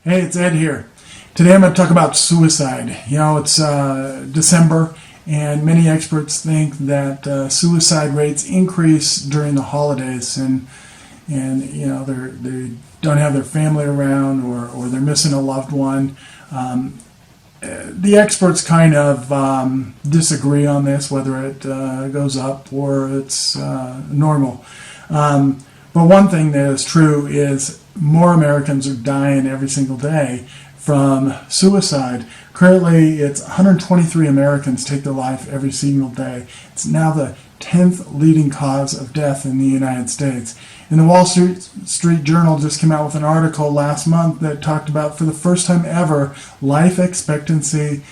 Hey, it's Ed here. Today I'm going to talk about suicide. It's December, and many experts think that suicide rates increase during the holidays, and they don't have their family around, or they're missing a loved one. The experts kind of disagree on this, whether it goes up or it's normal. But one thing that is true is more Americans are dying every single day from suicide. Currently, it's 123 Americans take their life every single day. It's now the 10th leading cause of death in the United States. And the Wall Street Journal just came out with an article last month that talked about, for the first time ever, life expectancy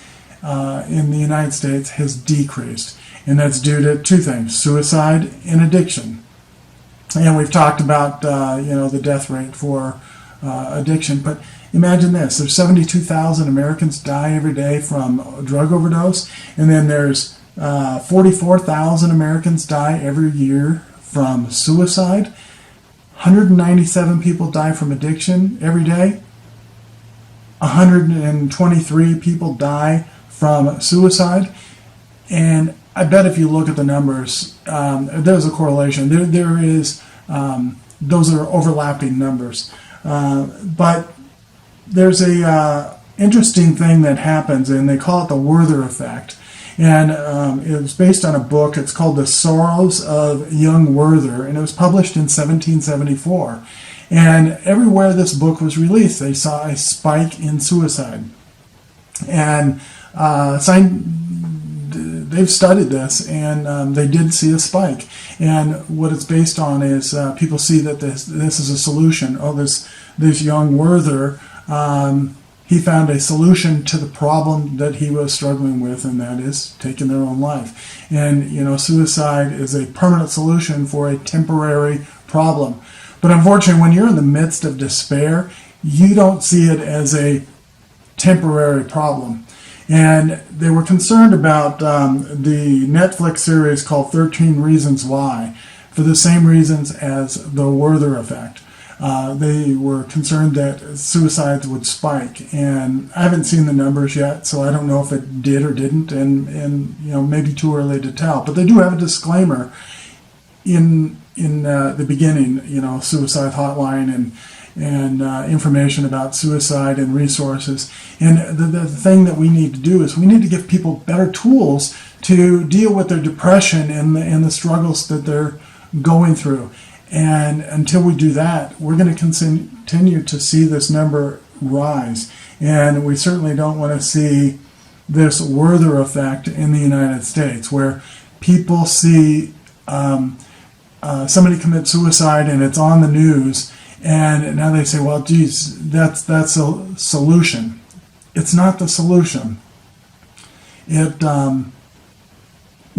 in the United States has decreased. And that's due to two things: suicide and addiction. And we've talked about the death rate for addiction, but imagine this: there's 72,000 Americans die every day from a drug overdose, and then there's 44,000 Americans die every year from suicide. 197 people die from addiction every day. 123 people die from suicide, and I bet if you look at the numbers, there's a correlation. There is, those are overlapping numbers. But there's a interesting thing that happens, and they call it the Werther effect. And it was based on a book. It's called The Sorrows of Young Werther, and it was published in 1774. And everywhere this book was released, they saw a spike in suicide. And they've studied this, and they did see a spike. And what it's based on is people see that this is a solution. Oh, this young Werther, he found a solution to the problem that he was struggling with, and that is taking their own life. And suicide is a permanent solution for a temporary problem. But unfortunately, when you're in the midst of despair, you don't see it as a temporary problem. And they were concerned about the Netflix series called 13 Reasons Why, for the same reasons as the Werther effect. They were concerned that suicides would spike, and I haven't seen the numbers yet, so I don't know if it did or didn't, and maybe too early to tell. But they do have a disclaimer in the beginning, suicide hotline and information about suicide and resources. And the thing that we need to do is we need to give people better tools to deal with their depression and the struggles that they're going through. And until we do that, we're going to continue to see this number rise. And we certainly don't want to see this Werther effect in the United States, where people see somebody commit suicide and it's on the news, and now they say, well, geez, that's a solution. It's not the solution. We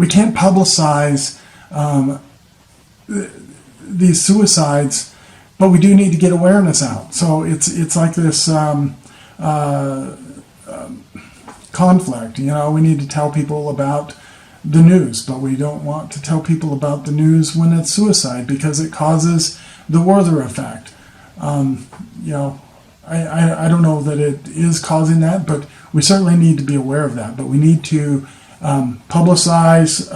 can't publicize these suicides, but we do need to get awareness out. So it's like this conflict. We need to tell people about the news, but we don't want to tell people about the news when it's suicide, because it causes the Werther effect. I don't know that it is causing that, but we certainly need to be aware of that. But we need to publicize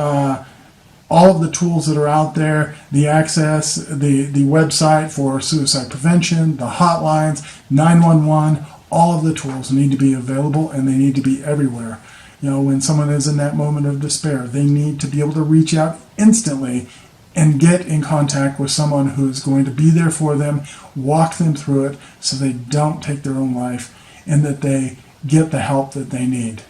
all of the tools that are out there, the access, the website for suicide prevention, the hotlines, 911, all of the tools need to be available, and they need to be everywhere. When someone is in that moment of despair, they need to be able to reach out instantly and get in contact with someone who's going to be there for them, walk them through it so they don't take their own life, and that they get the help that they need.